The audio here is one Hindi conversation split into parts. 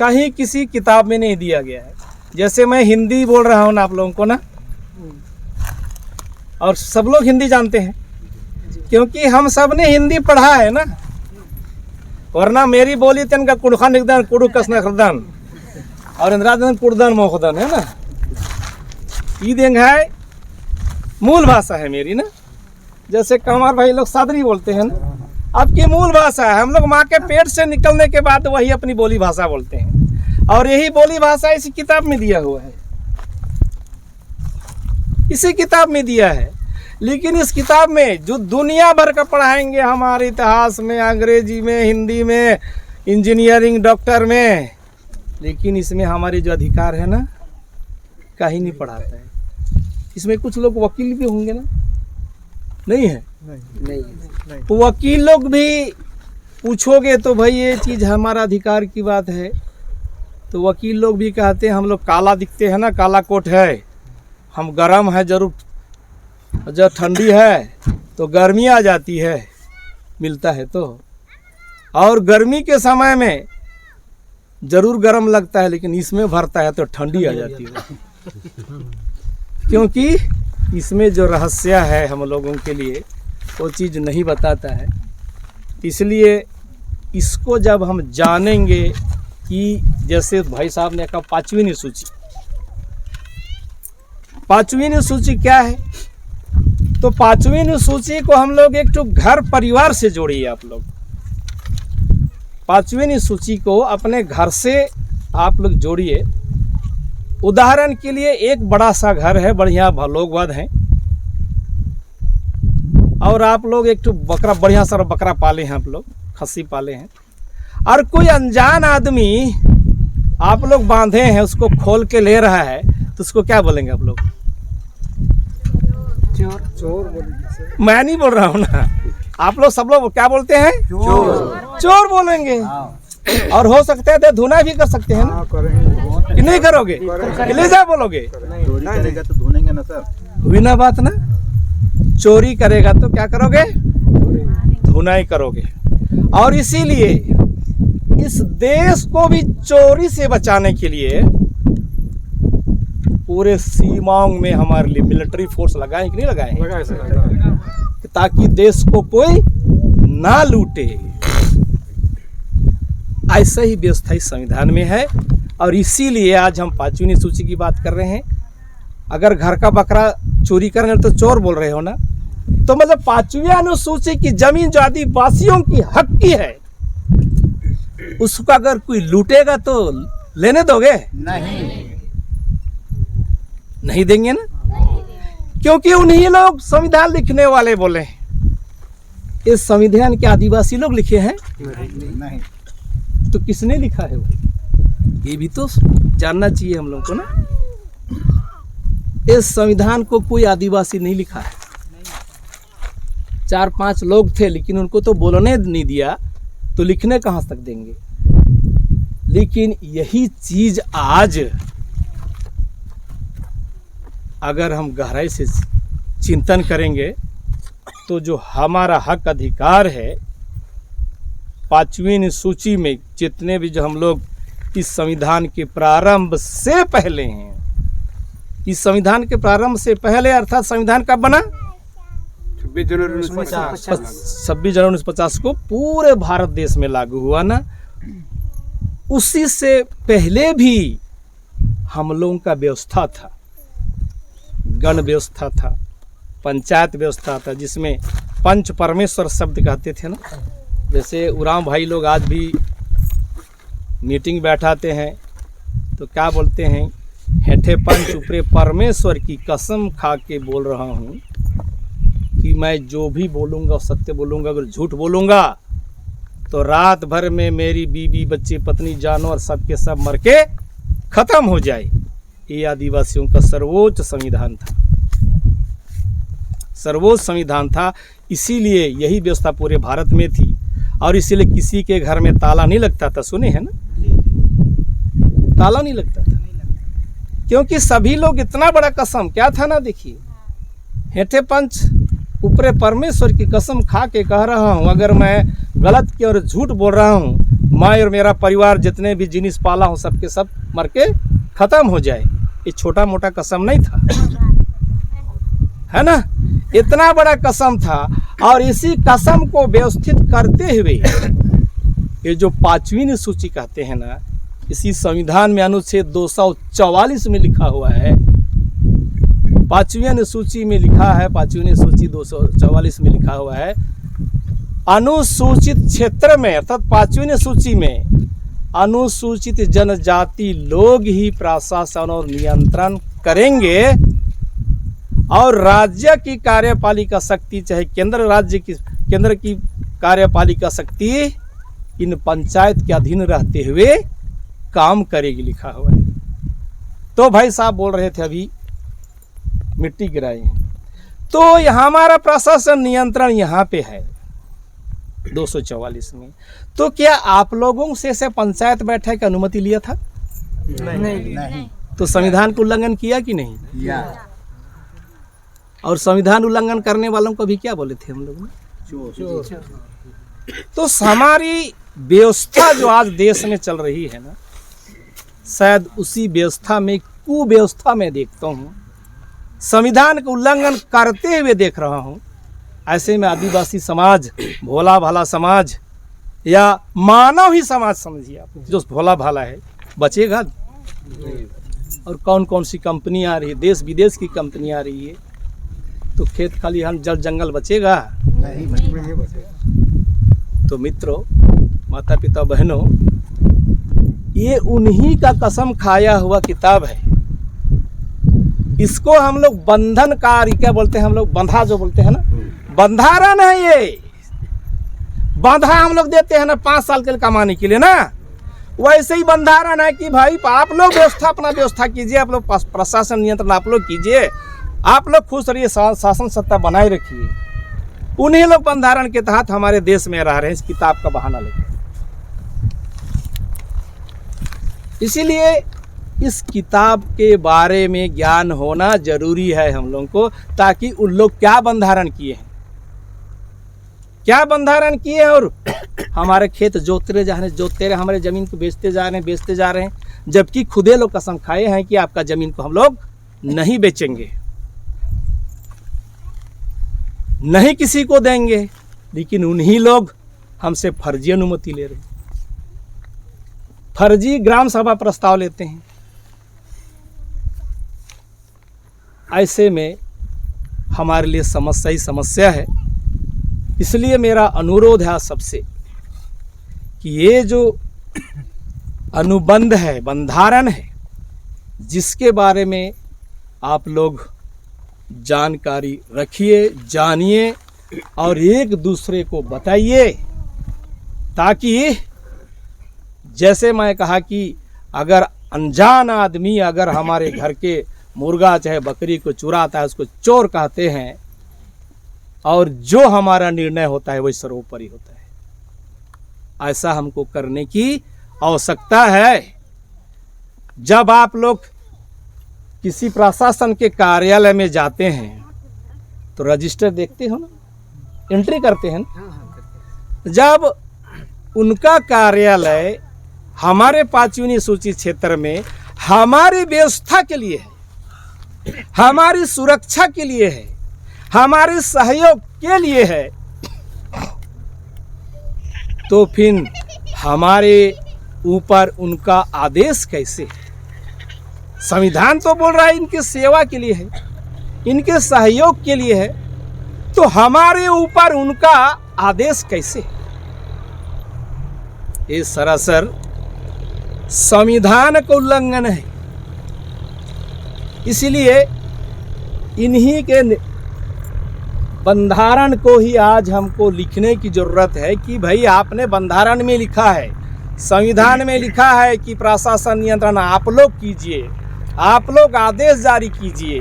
कहीं किसी किताब में नहीं दिया गया है। जैसे मैं हिंदी बोल रहा हूँ ना आप लोगों को ना, और सब लोग हिंदी जानते हैं क्योंकि हम सब ने हिंदी पढ़ा है ना, वरना मेरी बोली तन का कुड़खान निकदन कुड़ू कसना खरदन और इंद्रादन कुड़दन मोखदन है ना, ये देंग है मूल भाषा है मेरी ना। जैसे कमार भाई लोग सादरी बोलते हैं ना, आपकी मूल भाषा है। हम लोग माँ के पेट से निकलने के बाद वही अपनी बोली भाषा बोलते हैं, और यही बोली भाषा इसी किताब में दिया हुआ है, इसी किताब में दिया है। लेकिन इस किताब में जो दुनिया भर का पढ़ाएंगे, हमारे इतिहास में, अंग्रेजी में, हिंदी में, इंजीनियरिंग, डॉक्टर में, लेकिन इसमें हमारे जो अधिकार है ना, कहीं नहीं पढ़ाता है। इसमें कुछ लोग वकील भी होंगे ना, नहीं है? नहीं। तो वकील लोग भी पूछोगे तो भाई ये चीज़ हमारा अधिकार की बात है, तो वकील लोग भी कहते हैं हम लोग काला दिखते हैं ना, काला कोट है, हम गर्म है, जरूर जब ठंडी है तो गर्मी आ जाती है, मिलता है तो, और गर्मी के समय में जरूर गर्म लगता है, लेकिन इसमें भरता है तो ठंडी आ जाती है। क्योंकि इसमें जो रहस्य है हम लोगों के लिए वो चीज़ नहीं बताता है। इसलिए इसको जब हम जानेंगे कि जैसे भाई साहब ने कहा पांचवीं अनुसूची, पांचवीं अनुसूची क्या है, तो पांचवीं अनुसूची को हम लोग एक तो घर परिवार से जोड़िए। आप लोग पांचवीं अनुसूची को अपने घर से आप लोग जोड़िए। उदाहरण के लिए एक बड़ा सा घर है, बढ़िया लोग वाद हैं, और आप लोग एक तो बकरा, बढ़िया सा बकरा पाले हैं, आप लोग खस्सी पाले हैं, और कोई अनजान आदमी आप लोग बांधे हैं, उसको खोल के ले रहा है, तो उसको क्या बोलेंगे आप लोग? चोर। चोर बोलेंगे। मैं नहीं बोल रहा हूँ ना, आप लोग सब लोग क्या बोलते हैं? चोर। चोर बोलेंगे। और हो सकता है तो धुना भी कर सकते हैं ना, कि नहीं करोगे? ले जा बोलोगे, चोरी करेगा तो धुनेंगे ना सर, हुई ना बात ना। चोरी करेगा तो क्या करोगे? धुनाई करोगे। और इसीलिए इस देश को भी चोरी से बचाने के लिए पूरे सीमाओं में हमारे लिए मिलिट्री फोर्स लगाए कि नहीं लगाए? लगाए सर, ताकि देश को कोई ना लूटे। ऐसा ही व्यवस्था इस संविधान में है, और इसीलिए आज हम पांचवीं अनुसूची की बात कर रहे हैं। अगर घर का बकरा चोरी करने तो चोर बोल रहे हो ना, तो मतलब पांचवी अनुसूची की जमीन जो आदिवासियों की हक की है, उसका अगर कोई लूटेगा तो लेने दोगे? नहीं देंगे ना, क्योंकि उन्हीं लोग संविधान लिखने वाले बोले। इस संविधान के आदिवासी लोग लिखे हैं? नहीं। तो किसने लिखा है भाई? ये भी तो जानना चाहिए हम लोग को ना। इस संविधान को कोई आदिवासी नहीं लिखा है, 4-5 लोग थे, लेकिन उनको तो बोलने नहीं दिया, तो लिखने कहाँ तक देंगे? लेकिन यही चीज आज अगर हम गहराई से चिंतन करेंगे तो जो हमारा हक अधिकार है, पांचवीं अनुसूची में जितने भी जो हम लोग इस संविधान के प्रारंभ से पहले हैं, इस संविधान के प्रारंभ से पहले अर्थात संविधान कब बना? 26 जनवरी 1950 को पूरे भारत देश में लागू हुआ ना। उसी से पहले भी हम लोगों का व्यवस्था था, गण व्यवस्था था, पंचायत व्यवस्था था, जिसमें पंच परमेश्वर शब्द कहते थे ना। जैसे उराम भाई लोग आज भी मीटिंग बैठाते हैं तो क्या बोलते हैं? हेठे पंच ऊपरे परमेश्वर की कसम खा के बोल रहा हूँ कि मैं जो भी बोलूँगा सत्य बोलूँगा, अगर झूठ बोलूँगा तो रात भर में मेरी बीवी, बच्चे, पत्नी, जानवर सब के सब मर के खत्म हो जाए। ये आदिवासियों का सर्वोच्च संविधान था, सर्वोच्च संविधान था। इसीलिए यही व्यवस्था पूरे भारत में थी, और इसीलिए किसी के घर में ताला नहीं लगता था। सुने हैं ना, ताला नहीं लगता था, क्योंकि सभी लोग इतना बड़ा कसम क्या था ना, देखिए, हेठे पंच ऊपरे परमेश्वर की कसम खा के कह रहा हूँ, अगर मैं गलत की और झूठ बोल रहा हूँ, मैं और मेरा परिवार जितने भी जिनिस पाला हो सबके सब मर के खत्म हो जाए। ये छोटा मोटा कसम नहीं था, है ना, इतना बड़ा कसम था। और इसी कसम को व्यवस्थित करते हुए ये जो 5वीं सूची कहते हैं ना, इसी संविधान में अनुच्छेद 244 में लिखा हुआ है, 5वीं अनुसूची में लिखा है, 5वीं सूची 244 में लिखा हुआ है, अनुसूचित क्षेत्र में अर्थात 5वीं सूची में अनुसूचित जनजाति लोग ही प्रशासन और नियंत्रण करेंगे और राज्य की कार्यपालिका शक्ति, चाहे केंद्र की कार्यपालिका शक्ति इन पंचायत के अधीन रहते हुए काम करेगी, लिखा हुआ है। तो भाई साहब बोल रहे थे अभी मिट्टी गिराई है, तो यहाँ हमारा प्रशासन नियंत्रण यहाँ पे है 244 में। तो क्या आप लोगों से पंचायत बैठक की अनुमति लिया था? नहीं। तो संविधान का उल्लंघन किया कि नहीं? और संविधान उल्लंघन करने वालों को भी क्या बोले थे हम लोग ने? तो हमारी व्यवस्था जो आज देश में चल रही है ना, शायद उसी व्यवस्था में कुव्यवस्था में देखता हूँ, संविधान का उल्लंघन करते हुए देख रहा हूँ। ऐसे में आदिवासी समाज, भोला भाला समाज या मानव ही समाज समझिए आप, जो भोला भाला है, बचेगा? और कौन कौन सी कंपनी आ रही है, देश विदेश की कंपनी आ रही है, तो खेत खलिहान जल जंगल बचेगा? नहीं बचेगा। तो मित्रों, माता पिता बहनों, ये उन्हीं का कसम खाया हुआ किताब है। इसको हम लोग बंधन कार्य क्या बोलते हैं, हम लोग बंधा जो बोलते हैं ना, बंधारण है ये। बंधा हम लोग देते हैं ना 5 साल के लिए कमाने के लिए ना, वैसे ही बंधारण है कि भाई आप लोग अपना व्यवस्था कीजिए, आप लोग प्रशासन नियंत्रण आप लोग कीजिए, आप लोग खुश रहिए, शासन सत्ता बनाए रखिए। उन्हीं लोग बंधारण के तहत हमारे देश में रह रहे हैं, इस किताब का बहाना लेकर। इसीलिए इस किताब के बारे में ज्ञान होना जरूरी है हम लोगों को, ताकि उन लोग क्या बंधारण किए हैं, क्या बंधारण किए हैं, और हमारे खेत जोतते जा रहे, हमारे जमीन को बेचते जा रहे हैं, जबकि खुदे लोग कसम खाए हैं कि आपका जमीन को हम लोग नहीं बेचेंगे, नहीं किसी को देंगे। लेकिन उन्हीं लोग हमसे फर्जी अनुमति ले रहे हैं, फर्जी ग्राम सभा प्रस्ताव लेते हैं। ऐसे में हमारे लिए समस्या ही समस्या है। इसलिए मेरा अनुरोध है आप सबसे कि ये जो अनुबंध है, बंधारण है, जिसके बारे में आप लोग जानकारी रखिए, जानिए और एक दूसरे को बताइए, ताकि जैसे मैं कहा कि अगर अनजान आदमी अगर हमारे घर के मुर्गा चाहे बकरी को चुराता है, उसको चोर कहते हैं, और जो हमारा निर्णय होता है वही सर्वोपरि होता है। ऐसा हमको करने की आवश्यकता है। जब आप लोग किसी प्रशासन के कार्यालय में जाते हैं तो रजिस्टर देखते हो ना, एंट्री करते हैं ना। जब उनका कार्यालय हमारे 5वीं सूची क्षेत्र में हमारी व्यवस्था के लिए है, हमारी सुरक्षा के लिए है, हमारे सहयोग के लिए है, तो फिर हमारे ऊपर उनका आदेश कैसे है? संविधान तो बोल रहा है इनकी सेवा के लिए है, इनके सहयोग के लिए है, तो हमारे ऊपर उनका आदेश कैसे? ये सरासर संविधान का उल्लंघन है। इसलिए इन्हीं के बंधारण को ही आज हमको लिखने की जरूरत है कि भाई आपने बंधारण में लिखा है, संविधान में लिखा है कि प्रशासन नियंत्रण आप लोग कीजिए, आप लोग आदेश जारी कीजिए,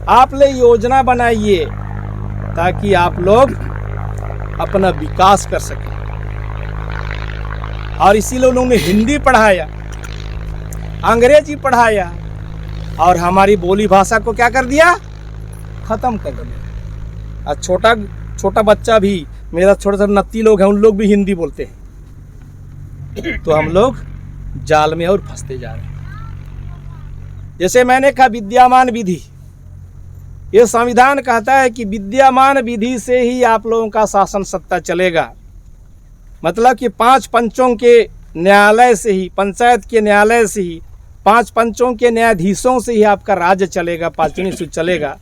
आप लोग योजना बनाइए, ताकि आप लोग अपना विकास कर सकें। और इसीलिए उन्होंने हिंदी पढ़ाया, अंग्रेजी पढ़ाया, और हमारी बोली भाषा को क्या कर दिया? खत्म कर दिया। और छोटा बच्चा भी, मेरा छोटा सा नत्ती लोग हैं, उन लोग भी हिंदी बोलते हैं। तो हम लोग जाल में और फंसते जा रहे हैं। जैसे मैंने कहा विद्यमान विधि, ये संविधान कहता है कि विद्यमान विधि से ही आप लोगों का शासन सत्ता चलेगा। मतलब कि 5 पंचों के न्यायालय से ही, पंचायत के न्यायालय से ही, 5 पंचों के न्यायाधीशों से ही आपका राज्य चलेगा, पाचनी सूत्र चलेगा।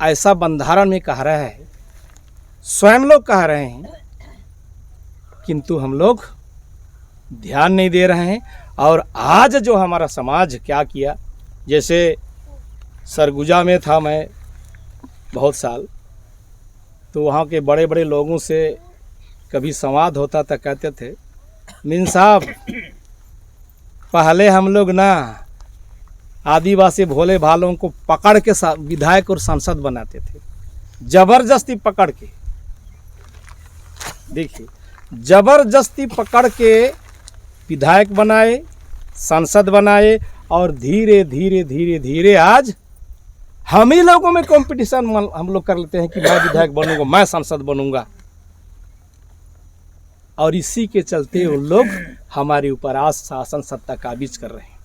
ऐसा बंधारण में कह रहा है, स्वयं लोग कह रहे हैं, किंतु हम लोग ध्यान नहीं दे रहे हैं। और आज जो हमारा समाज क्या किया, जैसे सरगुजा में था मैं बहुत साल, तो वहाँ के बड़े बड़े लोगों से कभी संवाद होता था, कहते थे मीन साहब पहले हम लोग ना आदिवासी भोले भालों को पकड़ के विधायक और सांसद बनाते थे, जबरदस्ती पकड़ के, देखिए जबरदस्ती पकड़ के विधायक बनाए, सांसद बनाए, और धीरे धीरे धीरे धीरे आज हम ही लोगों में कंपटीशन हम लोग कर लेते हैं कि मैं विधायक बनूंगा, मैं सांसद बनूंगा। और इसी के चलते उन लोग हमारे ऊपर आज शासन सत्ता काबिज कर रहे हैं।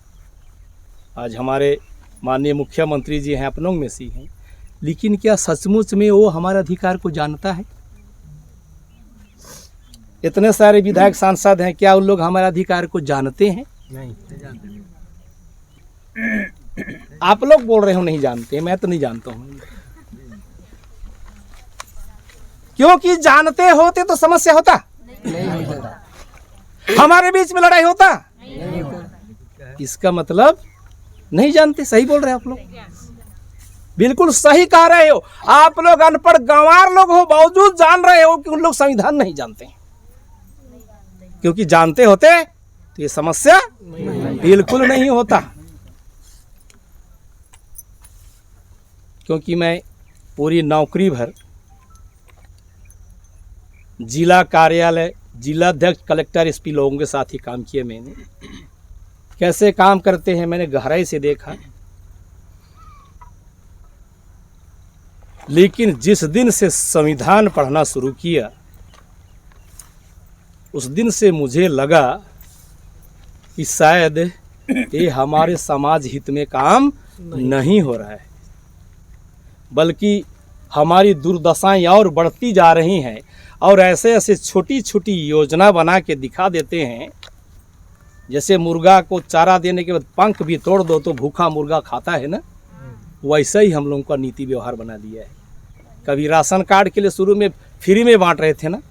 आज हमारे माननीय मुख्यमंत्री जी हैं, अपनों में से हैं, लेकिन क्या सचमुच में वो हमारे अधिकार को जानता है? इतने सारे विधायक सांसद हैं, क्या उन लोग हमारे अधिकार को जानते हैं? नहीं। आप लोग बोल रहे हो नहीं जानते, मैं तो नहीं जानता हूँ। क्योंकि जानते होते तो समस्या होता, नहीं होता। हमारे बीच में लड़ाई होता। इसका मतलब नहीं जानते। सही बोल रहे हैं आप लोग, बिल्कुल सही कह रहे हो। आप लोग अनपढ़ गंवार लोग हो, बावजूद जान रहे हो कि उन लोग संविधान नहीं जानते। क्योंकि जानते होते तो ये समस्या बिल्कुल नहीं होता। क्योंकि मैं पूरी नौकरी भर जिला कार्यालय, जिलाध्यक्ष, कलेक्टर, एसपी लोगों के साथ ही काम किए। मैंने कैसे काम करते हैं मैंने गहराई से देखा। लेकिन जिस दिन से संविधान पढ़ना शुरू किया, उस दिन से मुझे लगा कि शायद ये हमारे समाज हित में काम नहीं हो रहा है, बल्कि हमारी दुर्दशाएं और बढ़ती जा रही हैं। और ऐसे ऐसे छोटी छोटी योजना बना के दिखा देते हैं, जैसे मुर्गा को चारा देने के बाद पंख भी तोड़ दो तो भूखा मुर्गा खाता है ना, वैसे ही हम लोगों का नीति व्यवहार बना दिया है। कभी राशन कार्ड के लिए शुरू में फ्री में बांट रहे थे ना,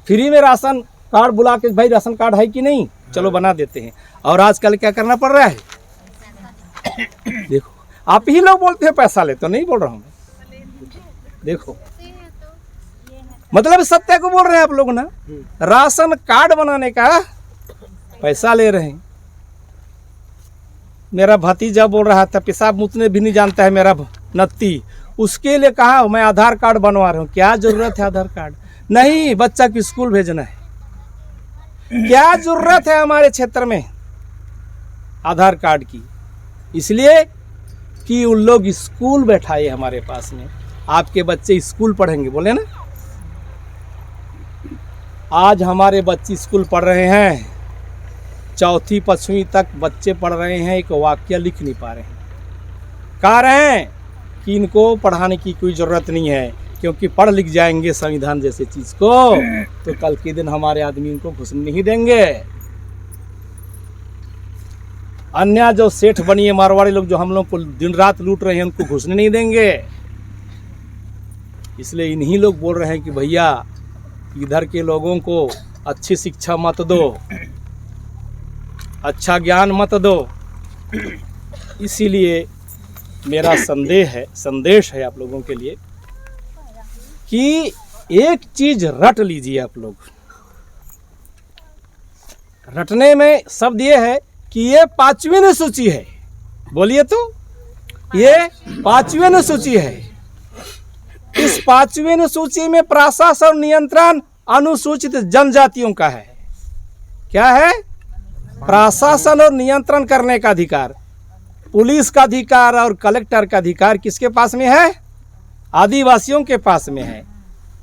फ्री में राशन कार्ड बुला के भाई राशन कार्ड है कि नहीं, चलो बना देते हैं। और आजकल क्या करना पड़ रहा है, देखो आप ही लोग बोलते हैं पैसा ले, तो नहीं बोल रहा हूँ मैं, देखो मतलब सत्य को बोल रहे हैं आप लोग ना। राशन कार्ड बनाने का पैसा ले रहे हैं। मेरा भतीजा बोल रहा था, पेशाब मुतने भी नहीं जानता है मेरा नत्ती, उसके लिए कहा मैं आधार कार्ड बनवा रहा हूँ। क्या जरूरत है आधार कार्ड? नहीं, बच्चा को स्कूल भेजना है। क्या जरूरत है हमारे क्षेत्र में आधार कार्ड की? इसलिए कि उन लोग स्कूल बैठाए हमारे पास में, आपके बच्चे स्कूल पढ़ेंगे, बोले ना। आज हमारे बच्चे स्कूल पढ़ रहे हैं, 4वीं 5वीं तक बच्चे पढ़ रहे हैं, एक वाक्य लिख नहीं पा रहे हैं। कह रहे हैं कि इनको पढ़ाने की कोई ज़रूरत नहीं है, क्योंकि पढ़ लिख जाएंगे संविधान जैसे चीज़ को तो कल के दिन हमारे आदमी इनको घुसने नहीं देंगे। अन्य जो सेठ बनिए मारवाड़ी लोग जो हम लोग को दिन रात लूट रहे हैं, उनको घुसने नहीं देंगे। इसलिए इन्हीं लोग बोल रहे हैं कि भैया इधर के लोगों को अच्छी शिक्षा मत दो, अच्छा ज्ञान मत दो। इसीलिए मेरा संदेश है आप लोगों के लिए कि एक चीज रट लीजिए आप लोग। रटने में शब्द ये है कि ये 5वीं अनुसूची है। बोलिए तो, ये 5वीं अनुसूची है। इस 5वीं अनुसूची में प्रशासन नियंत्रण अनुसूचित जनजातियों का है। क्या है? प्रशासन और नियंत्रण करने का अधिकार। पुलिस का अधिकार और कलेक्टर का अधिकार किसके पास में है? आदिवासियों के पास में है।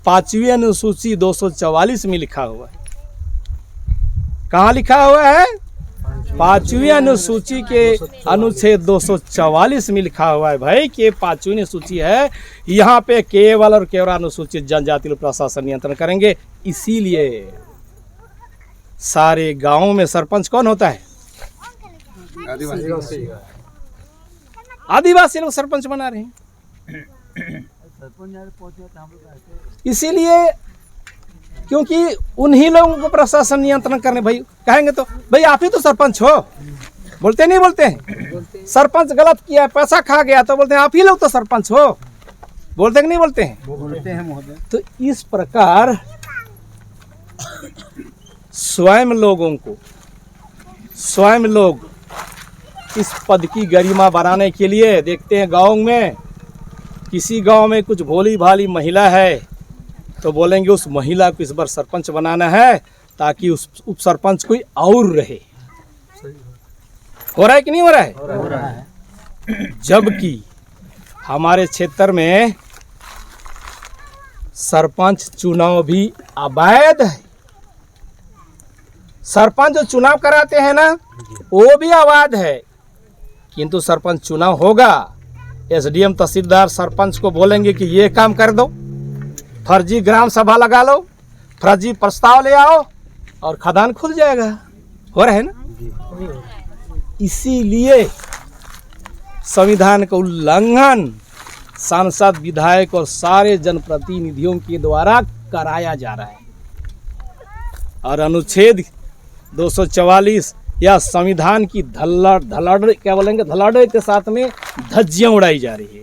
5वीं अनुसूची 244 में लिखा हुआ है। कहाँ लिखा हुआ है? 5वीं अनुसूची के अनुच्छेद 244 में लिखा हुआ है भाई कि 5वीं अनुसूची है, यहाँ पे केवल और केवल अनुसूचित जनजाति लोग प्रशासन नियंत्रण करेंगे। इसीलिए सारे गांवों में सरपंच कौन होता है? आदिवासी लोग सरपंच बना रहे हैं। इसीलिए क्योंकि उन्हीं लोगों को प्रशासन नियंत्रण करने, भाई कहेंगे तो भाई आप ही तो सरपंच हो, बोलते नहीं बोलते हैं? सरपंच गलत किया, पैसा खा गया तो बोलते हैं आप ही लोग तो सरपंच हो, बोलते कि नहीं बोलते हैं? बोलते हैं महोदय। तो इस प्रकार स्वयं लोग इस पद की गरिमा बनाने के लिए देखते हैं गाँव में किसी गांव में कुछ भोली भाली महिला है तो बोलेंगे उस महिला को इस बार सरपंच बनाना है ताकि उस उप सरपंच कोई और रहे। हो रहा है कि नहीं हो रहा है? हो रहा है। जबकि हमारे क्षेत्र में सरपंच चुनाव भी अवैध है। सरपंच जो चुनाव कराते हैं ना वो भी अवैध है, किंतु सरपंच चुनाव होगा, एसडीएम तहसीलदार सरपंच को बोलेंगे कि ये काम कर दो, फर्जी ग्राम सभा लगा लो, फर्जी प्रस्ताव ले आओ और खदान खुल जाएगा। हो रहा है ना? इसीलिए संविधान का उल्लंघन सांसद, विधायक और सारे जनप्रतिनिधियों के द्वारा कराया जा रहा है। और अनुच्छेद 244 या संविधान की धड़ल्ले क्या बोलेंगे, धड़ल्ले के साथ में धज्जियां उड़ाई जा रही है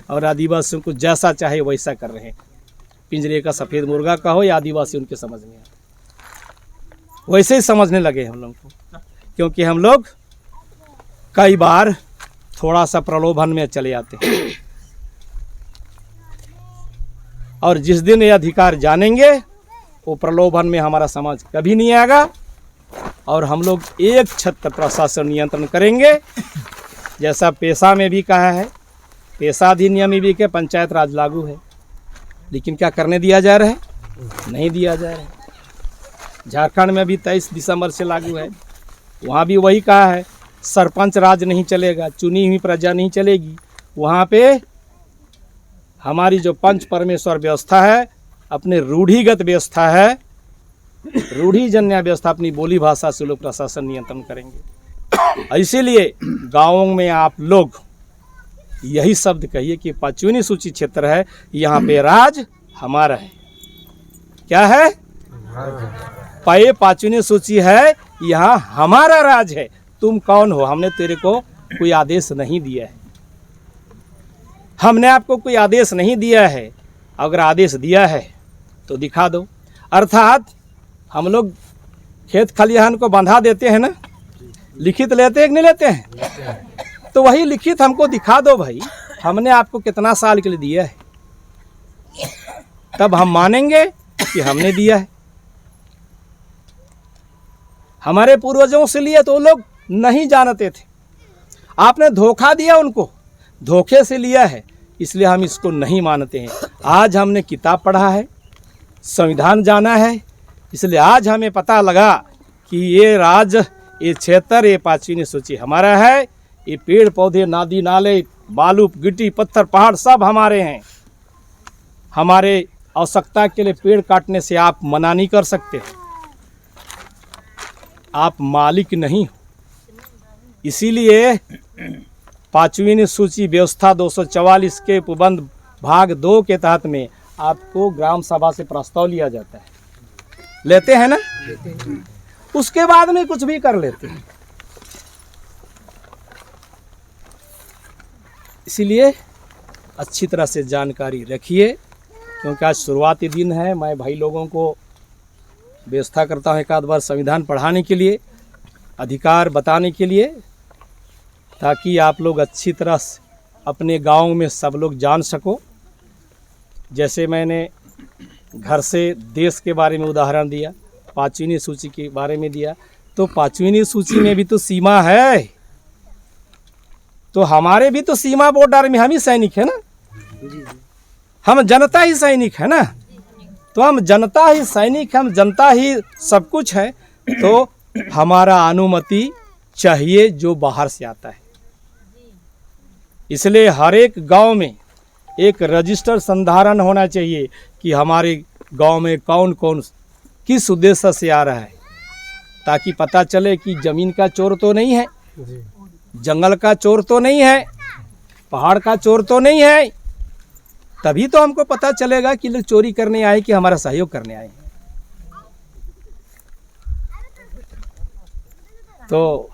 और आदिवासियों को जैसा चाहे वैसा कर रहे हैं। पिंजरे का सफेद मुर्गा का हो या आदिवासी, उनके समझ में वैसे ही समझने लगे हम लोग को, क्योंकि हम लोग कई बार थोड़ा सा प्रलोभन में चले आते हैं और जिस दिन ये अधिकार जानेंगे वो प्रलोभन में हमारा समाज कभी नहीं आएगा और हम लोग एक छत्र प्रशासन नियंत्रण करेंगे। जैसा पेशा में भी कहा है, पेशा अधिनियम में भी के पंचायत राज लागू है, लेकिन क्या करने दिया जा रहा है? नहीं दिया जा रहा है। झारखंड में भी 23 दिसंबर से लागू है, वहाँ भी वही कहा है सरपंच राज नहीं चलेगा, चुनी हुई प्रजा नहीं चलेगी। वहाँ पे हमारी जो पंच परमेश्वर व्यवस्था है, अपने रूढ़िगत व्यवस्था है, रूढ़िजन्य व्यवस्था, अपनी बोली भाषा से लोग प्रशासन नियंत्रण करेंगे। इसीलिए गाँवों में आप लोग यही शब्द कहिए कि 5वीं सूची क्षेत्र है, यहाँ पे राज हमारा है। क्या है? 5वीं सूची है, यहाँ हमारा राज है। तुम कौन हो? हमने तेरे को कोई आदेश नहीं दिया है, हमने आपको कोई आदेश नहीं दिया है। अगर आदेश दिया है तो दिखा दो। अर्थात हम लोग खेत खलिहान को बंधा देते हैं ना, लिखित लेते हैं कि नहीं लेते हैं? तो वही लिखित हमको दिखा दो भाई, हमने आपको कितना साल के लिए दिया है, तब हम मानेंगे कि हमने दिया है। हमारे पूर्वजों से लिए तो लोग नहीं जानते थे, आपने धोखा दिया उनको, धोखे से लिया है, इसलिए हम इसको नहीं मानते हैं। आज हमने किताब पढ़ा है, संविधान जाना है, इसलिए आज हमें पता लगा कि ये राज, ये क्षेत्र, ये 5वीं सूची हमारा है। ये पेड़ पौधे, नदी नाले, बालू गिट्टी पत्थर पहाड़ सब हमारे हैं। हमारे आवश्यकता के लिए पेड़ काटने से आप मना नहीं कर सकते, आप मालिक नहीं हो। इसीलिए 5वीं सूची व्यवस्था 244 के उपबंध भाग 2 के तहत में आपको ग्राम सभा से प्रस्ताव लिया जाता है। लेते हैं ना? उसके बाद में कुछ भी कर लेते हैं। इसीलिए अच्छी तरह से जानकारी रखिए, क्योंकि आज शुरुआती दिन है। मैं भाई लोगों को व्यवस्था करता हूँ एक आध बार संविधान पढ़ाने के लिए, अधिकार बताने के लिए, ताकि आप लोग अच्छी तरह से अपने गांव में सब लोग जान सको। जैसे मैंने घर से देश के बारे में उदाहरण दिया, 5वीं सूची के बारे में दिया, तो 5वीं सूची में भी तो सीमा है, तो हमारे भी तो सीमा बॉर्डर में हम ही सैनिक है ना, हम जनता ही सैनिक है ना। तो हम जनता ही सैनिक, हम जनता ही सब कुछ है। तो हमारा अनुमति चाहिए जो बाहर से आता है। इसलिए हर एक गांव में एक रजिस्टर संधारण होना चाहिए कि हमारे गांव में कौन कौन किस उद्देश्य से आ रहा है, ताकि पता चले कि ज़मीन का चोर तो नहीं है, जंगल का चोर तो नहीं है, पहाड़ का चोर तो नहीं है। तभी तो हमको पता चलेगा कि लोग चोरी करने आए कि हमारा सहयोग करने आए। तो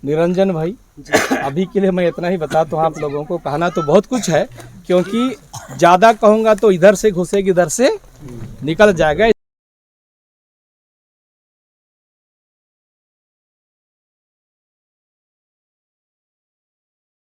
निरंजन भाई, अभी के लिए मैं इतना ही बताता हूँ आप लोगों को। कहना तो बहुत कुछ है, क्योंकि ज़्यादा कहूँगा तो इधर से घुसेगी, इधर से निकल जाएगा।